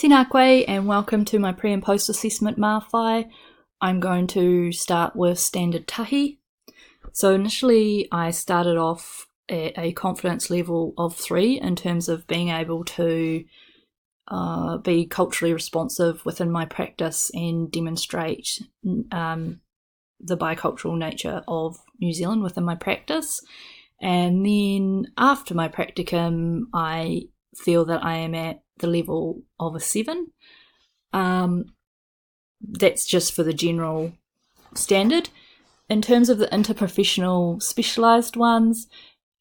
Tēnā koe and welcome to my pre and post assessment mawhai. I'm going to start with standard tahi. So initially I started off at a confidence level of 3 in terms of being able to be culturally responsive within my practice and demonstrate the bicultural nature of New Zealand within my practice. And then after my practicum, I feel that I am at the level of a 7. That's just for the general standard. In terms of the interprofessional specialised ones,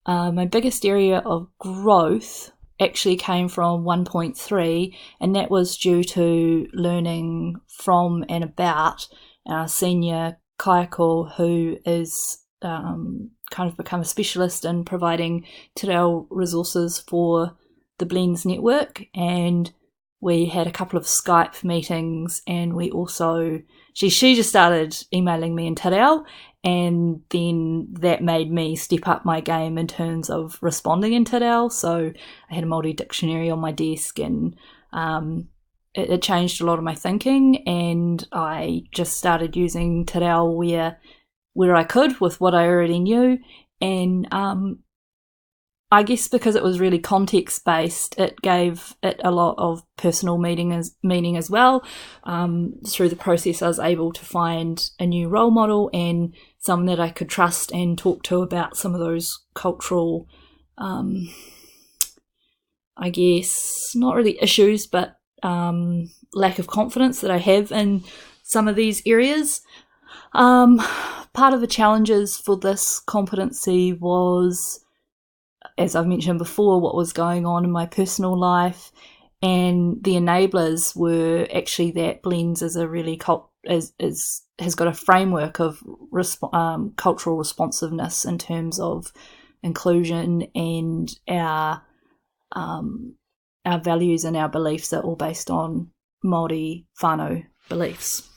my biggest area of growth actually came from 1.3, and that was due to learning from and about our senior kaiako, who is kind of become a specialist in providing te reo resources for the Blends network. And we had a couple of Skype meetings, and we also she just started emailing me in te reo, and then that made me step up my game in terms of responding in te reo. So I had a Māori dictionary on my desk, and it changed a lot of my thinking, and I just started using te reo where I could with what I already knew. And I guess because it was really context-based, it gave it a lot of personal meaning as well. Through the process, I was able to find a new role model and someone that I could trust and talk to about some of those cultural, I guess, not really issues, but lack of confidence that I have in some of these areas. Part of the challenges for this competency was, as I've mentioned before, what was going on in my personal life, and the enablers were actually that Blends is a really has got a framework of cultural responsiveness in terms of inclusion, and our values and our beliefs are all based on Māori whānau beliefs.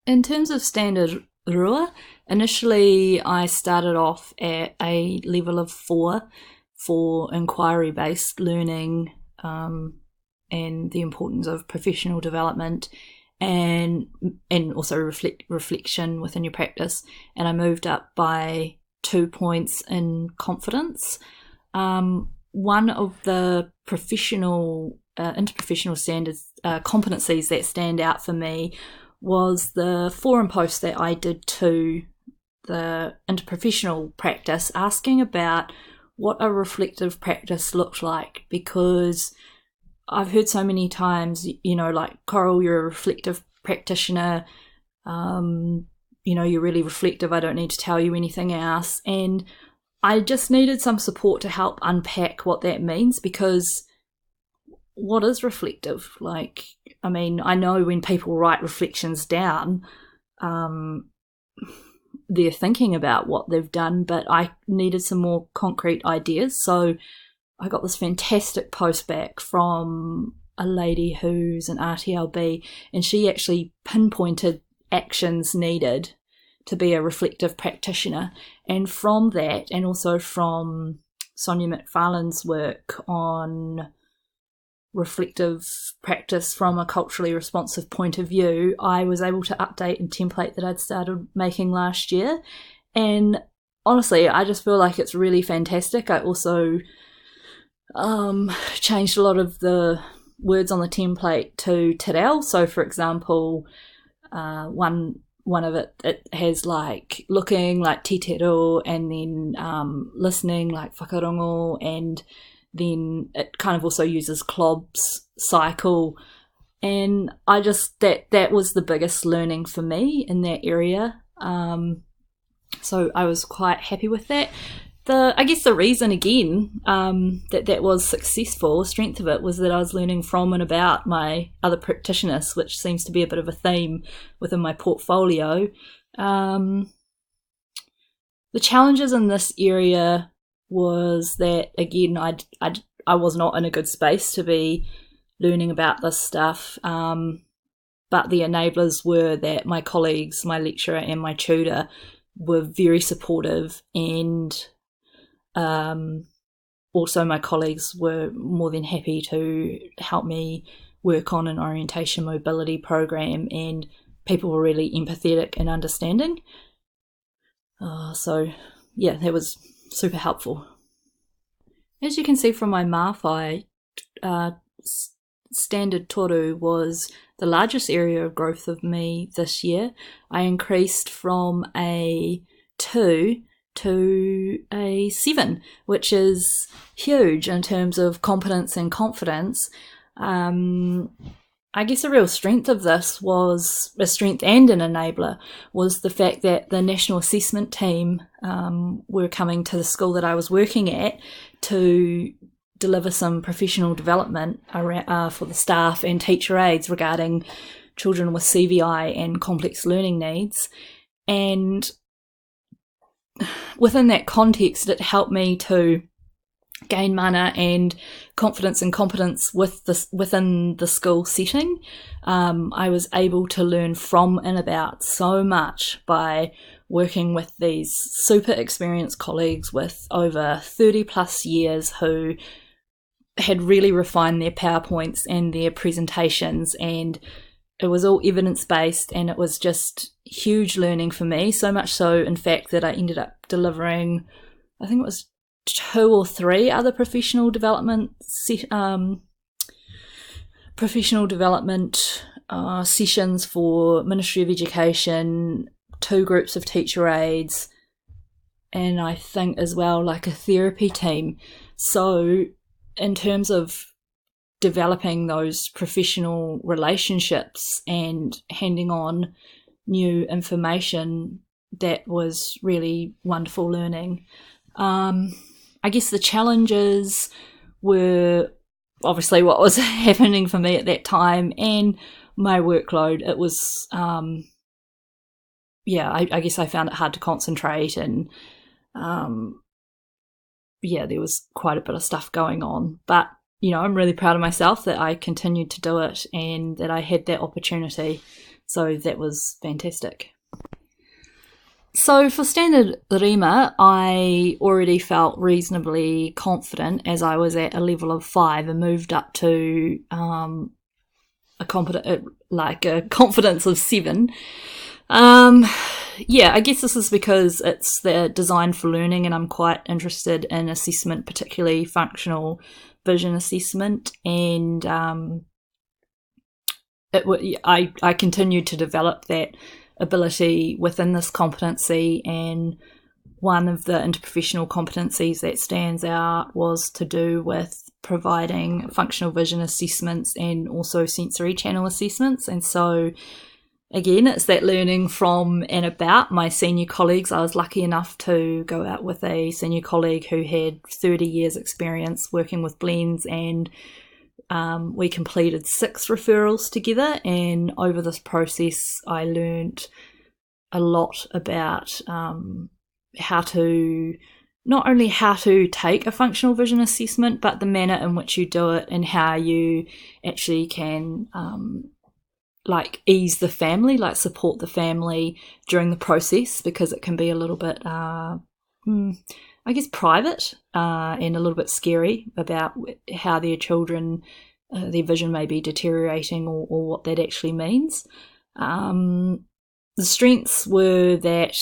In terms of standard rua, initially I started off at a level of 4 for inquiry-based learning and the importance of professional development and also reflection within your practice. And I moved up by 2 points in confidence. One of the interprofessional standards competencies that stand out for me was the forum post that I did to the interprofessional practice, asking about what a reflective practice looked like, because I've heard so many times, like, Coral, you're a reflective practitioner, you're really reflective, I don't need to tell you anything else. And I just needed some support to help unpack what that means, because what is reflective? Like, I mean, I know when people write reflections down, they're thinking about what they've done, but I needed some more concrete ideas. So I got this fantastic post back from a lady who's an RTLB, and she actually pinpointed actions needed to be a reflective practitioner. And from that, and also from Sonia McFarlane's work on reflective practice from a culturally responsive point of view, I was able to update a template that I'd started making last year. And honestly, I just feel like it's really fantastic. I also changed a lot of the words on the template to te reo. So for example, one of it has like looking like te reo, and then listening like whakarongo, and then it kind of also uses Klobb's cycle. And I just, that was the biggest learning for me in that area. So I was quite happy with that. I guess the reason, again, that was successful, the strength of it, was that I was learning from and about my other practitioners, which seems to be a bit of a theme within my portfolio. The challenges in this area was that, again, I was not in a good space to be learning about this stuff, but the enablers were that my colleagues, my lecturer and my tutor were very supportive, and also my colleagues were more than happy to help me work on an orientation mobility program, and people were really empathetic and understanding. So yeah, that was super helpful. As you can see from my mawhai, standard toru was the largest area of growth of me this year. I increased from a 2 to a 7, which is huge in terms of competence and confidence. I guess a real strength of this was a strength and an enabler was the fact that the national assessment team were coming to the school that I was working at to deliver some professional development for the staff and teacher aides regarding children with CVI and complex learning needs. And within that context, it helped me to gain mana and confidence and competence within the school setting. I was able to learn from and about so much by working with these super experienced colleagues with over 30 plus years who had really refined their PowerPoints and their presentations, and it was all evidence-based, and it was just huge learning for me, so much so in fact that I ended up delivering, I think it was 2 or 3 other professional development sessions for Ministry of Education, 2 groups of teacher aides, and I think as well like a therapy team. So in terms of developing those professional relationships and handing on new information, that was really wonderful learning. I guess the challenges were obviously what was happening for me at that time and my workload. It was, I guess I found it hard to concentrate, and there was quite a bit of stuff going on. But, I'm really proud of myself that I continued to do it and that I had that opportunity. So that was fantastic. So for standard Rima, I already felt reasonably confident as I was at a level of 5 and moved up to a confidence of 7. I guess this is because it's the design for learning, and I'm quite interested in assessment, particularly functional vision assessment, and I continued to develop that ability within this competency, and one of the interprofessional competencies that stands out was to do with providing functional vision assessments and also sensory channel assessments. And so again, it's that learning from and about my senior colleagues. I was lucky enough to go out with a senior colleague who had 30 years experience working with blends, and we completed 6 referrals together, and over this process I learned a lot about how to take a functional vision assessment, but the manner in which you do it and how you actually can ease the family, support the family during the process, because it can be a little bit private and a little bit scary about how their children, their vision may be deteriorating, or what that actually means. The strengths were that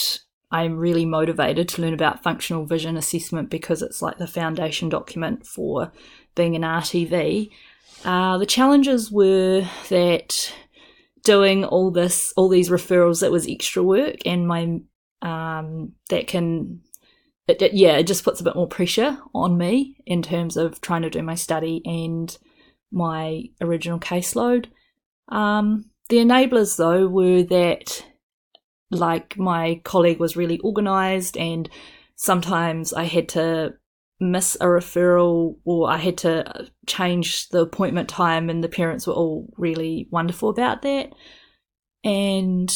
I'm really motivated to learn about functional vision assessment because it's like the foundation document for being an RTV. The challenges were that doing all these referrals, that was extra work, and it just puts a bit more pressure on me in terms of trying to do my study and my original caseload. The enablers, though, were that my colleague was really organised, and sometimes I had to miss a referral or I had to change the appointment time, and the parents were all really wonderful about that. And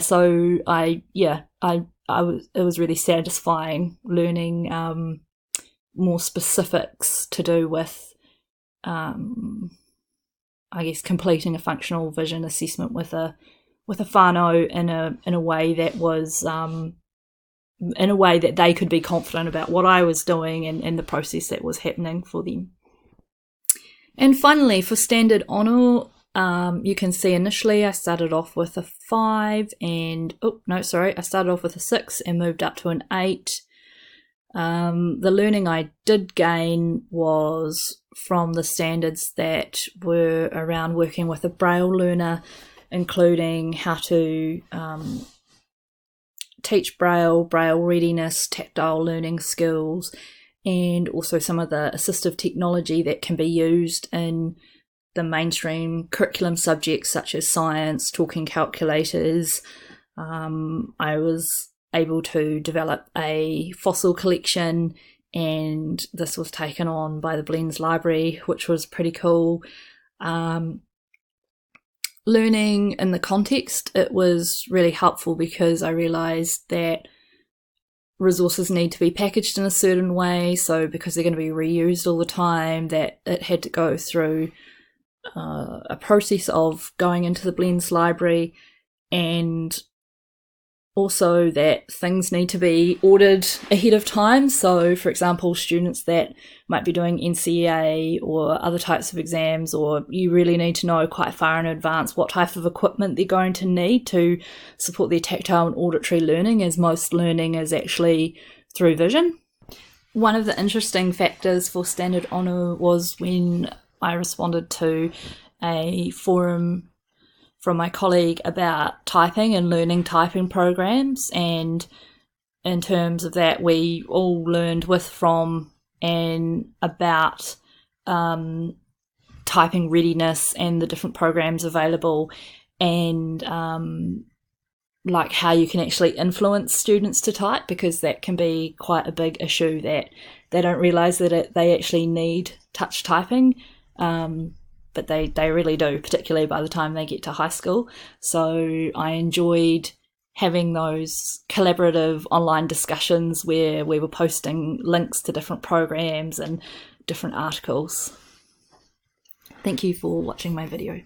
so it was really satisfying learning more specifics to do with completing a functional vision assessment with a whānau in a way that was in a way that they could be confident about what I was doing and the process that was happening for them. And finally, for Standard Honour, you can see initially I started off with a 5 and, I started off with a 6 and moved up to an 8. The learning I did gain was from the standards that were around working with a Braille learner, including how to teach Braille, Braille readiness, tactile learning skills, and also some of the assistive technology that can be used in the mainstream curriculum subjects such as science, talking calculators. I was able to develop a fossil collection, and this was taken on by the Blends Library, which was pretty cool. Learning in the context, it was really helpful because I realised that resources need to be packaged in a certain way, so because they're going to be reused all the time, that it had to go through a process of going into the Blends Library, and also that things need to be ordered ahead of time. So for example, students that might be doing NCEA or other types of exams, or you really need to know quite far in advance what type of equipment they're going to need to support their tactile and auditory learning, as most learning is actually through vision. One of the interesting factors for Standard Honour was when I responded to a forum from my colleague about typing and learning typing programs, and in terms of that we all learned with, from, and about typing readiness and the different programs available, and like how you can actually influence students to type, because that can be quite a big issue, that they don't realise that they actually need touch typing. But they really do, particularly by the time they get to high school. So I enjoyed having those collaborative online discussions where we were posting links to different programs and different articles. Thank you for watching my video.